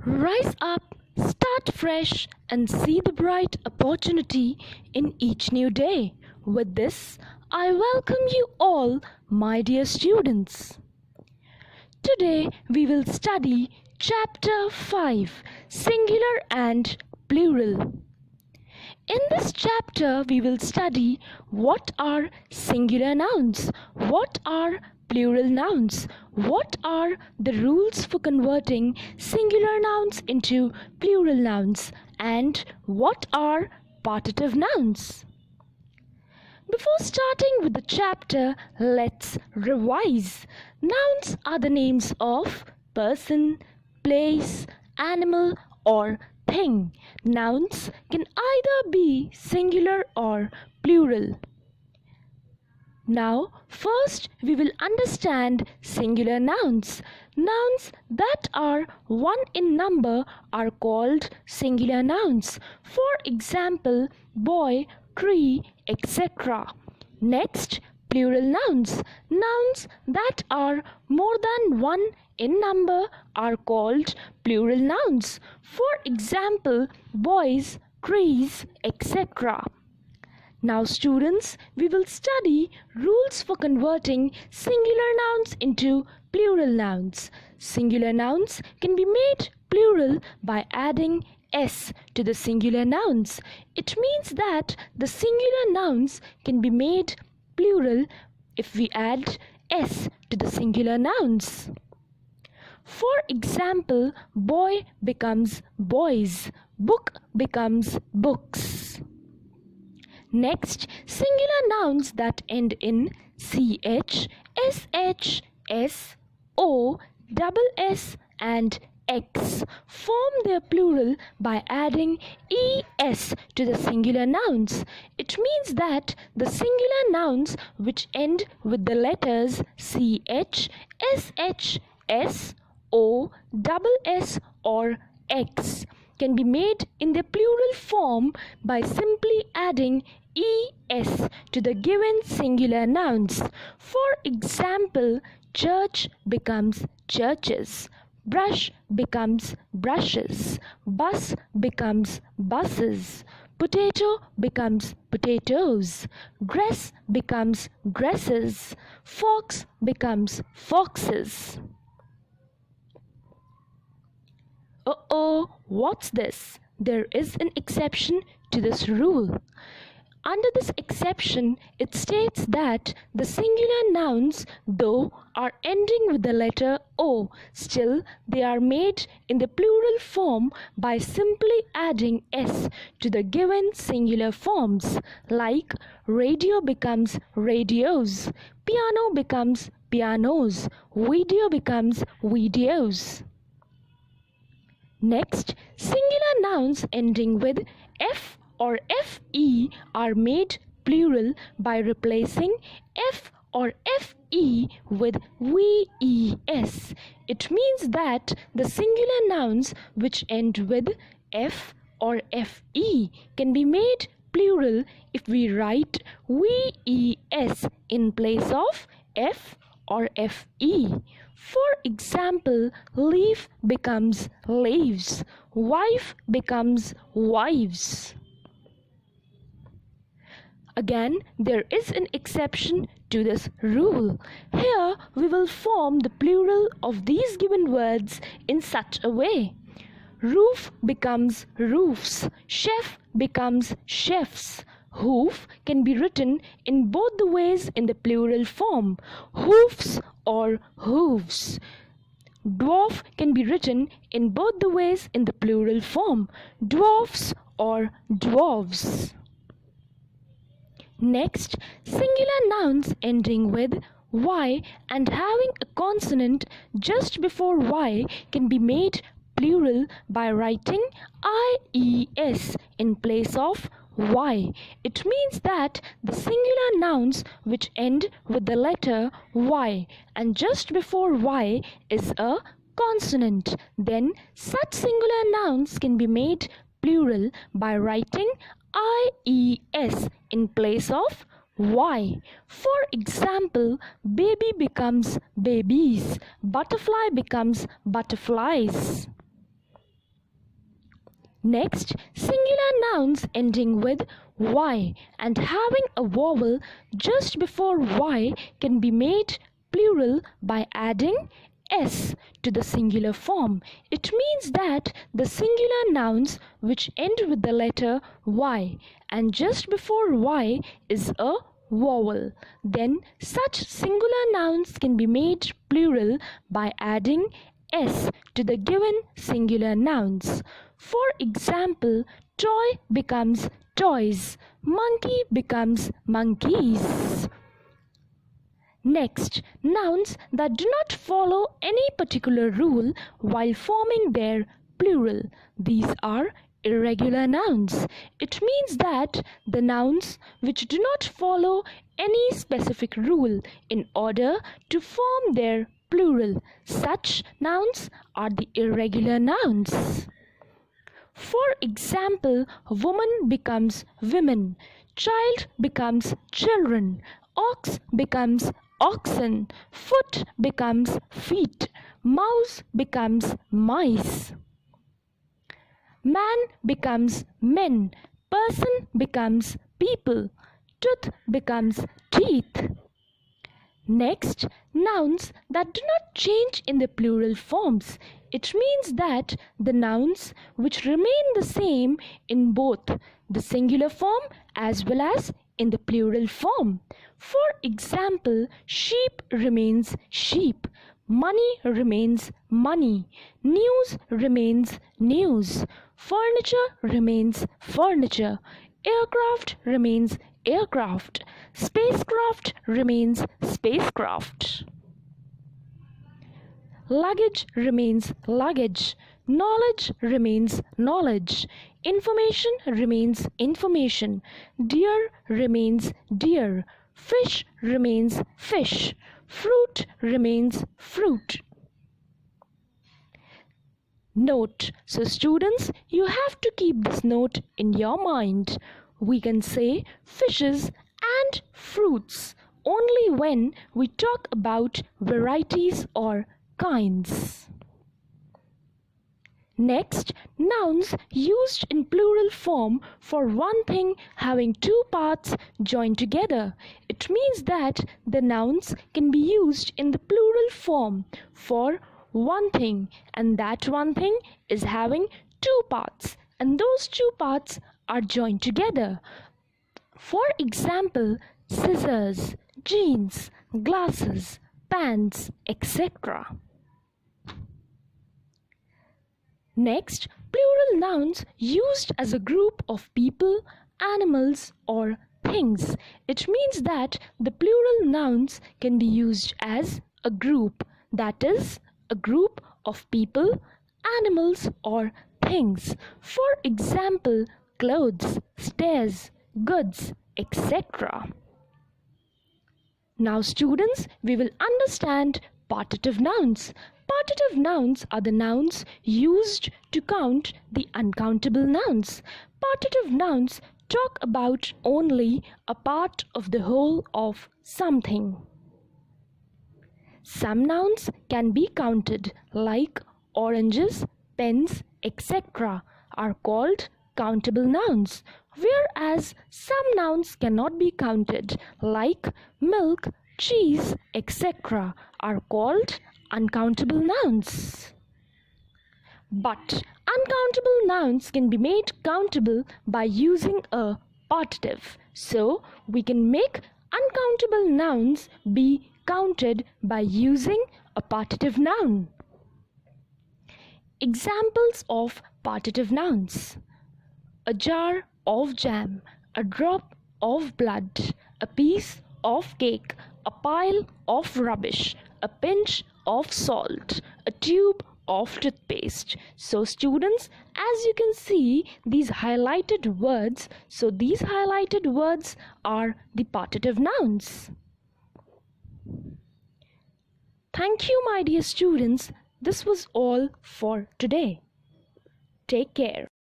Rise up, start fresh, and see the bright opportunity in each new day. With this, I welcome you all, my dear students. Today, we will study Chapter 5 Singular and Plural. In this chapter, we will study what are singular nouns, what are plural nouns, what are the rules for converting singular nouns into plural nouns, and what are partitive nouns. Before starting with the chapter, let's revise. Nouns are the names of person, place, animal, or thing. Nouns can either be singular or plural. Now, first we will understand singular nouns. Nouns that are one in number are called singular nouns. For example, boy, tree, etc. Next, plural nouns. Nouns that are more than one in number are called plural nouns. For example, boys, trees, etc. Now students, we will study rules for converting singular nouns into plural nouns. Singular nouns can be made plural by adding s to the singular nouns. It means that the singular nouns can be made plural if we add s to the singular nouns. For example, boy becomes boys, book becomes books. Next, singular nouns that end in ch, sh, s, o, s, and x form their plural by adding es to the singular nouns. It means that the singular nouns which end with the letters ch, sh, s, o, s, or x can be made in the plural form by simply adding es to the given singular nouns. For example, church becomes churches, brush becomes brushes, bus becomes buses, potato becomes potatoes, dress becomes dresses, fox becomes foxes. What's this? There is an exception to this rule. Under this exception, it states that the singular nouns, though are ending with the letter O, still they are made in the plural form by simply adding s to the given singular forms, like radio becomes radios, piano becomes pianos, video becomes videos. Next, singular nouns ending with f or fe are made plural by replacing f or fe with ves. It means that the singular nouns which end with f or fe can be made plural if we write ves in place of f or fe. For example, leaf becomes leaves, wife becomes wives. Again, there is an exception to this rule. Here, we will form the plural of these given words in such a way. Roof becomes roofs, chef becomes chefs. Hoof can be written in both the ways in the plural form, hoofs or hooves. Dwarf can be written in both the ways in the plural form, dwarfs or dwarves. Next, singular nouns ending with y and having a consonant just before y can be made plural by writing ies in place of y. It means that the singular nouns which end with the letter y and just before y is a consonant, then such singular nouns can be made plural by writing ies in place of y. For example, baby becomes babies, butterfly becomes butterflies. Next, singular nouns ending with y and having a vowel just before y can be made plural by adding s to the singular form. It means that the singular nouns which end with the letter y and just before y is a vowel, then such singular nouns can be made plural by adding s to the given singular nouns. For example, toy becomes toys, monkey becomes monkeys. Next, nouns that do not follow any particular rule while forming their plural. These are irregular nouns. It means that the nouns which do not follow any specific rule in order to form their plural. Such nouns are the irregular nouns. For example, woman becomes women, child becomes children, ox becomes oxen, foot becomes feet, mouse becomes mice. Man becomes men, person becomes people, tooth becomes teeth. Next, nouns that do not change in the plural forms. It means that the nouns which remain the same in both the singular form as well as in the plural form. For example, sheep remains sheep, money remains money, news remains news, furniture remains furniture, aircraft remains aircraft, spacecraft remains spacecraft. Luggage remains luggage, knowledge remains knowledge, information remains information, deer remains deer, fish remains fish, fruit remains fruit. Note. So students, you have to keep this note in your mind. We can say fishes and fruits only when we talk about varieties or kinds. Next, nouns used in plural form for one thing having two parts joined together. It means that the nouns can be used in the plural form for one thing, and that one thing is having two parts, and those two parts are joined together. For example, scissors, jeans, glasses, pants, etc. Next, plural nouns used as a group of people, animals, or things. It means that the plural nouns can be used as a group, that is, a group of people, animals, or things. For example, clothes, stairs, goods, etc. Now students, we will understand partitive nouns. Partitive nouns are the nouns used to count the uncountable nouns. Partitive nouns talk about only a part of the whole of something. Some nouns can be counted, like oranges, pens, etc. are called countable nouns, whereas some nouns cannot be counted, like milk, cheese, etc. are called uncountable nouns. But uncountable nouns can be made countable by using a partitive. So we can make uncountable nouns be counted by using a partitive noun. Examples of partitive nouns: a jar of jam, a drop of blood, a piece of cake, a pile of rubbish, a pinch of salt, a tube of toothpaste. So students, as you can see these highlighted words, so these highlighted words are the partitive nouns. Thank you, my dear students. This was all for today. Take care.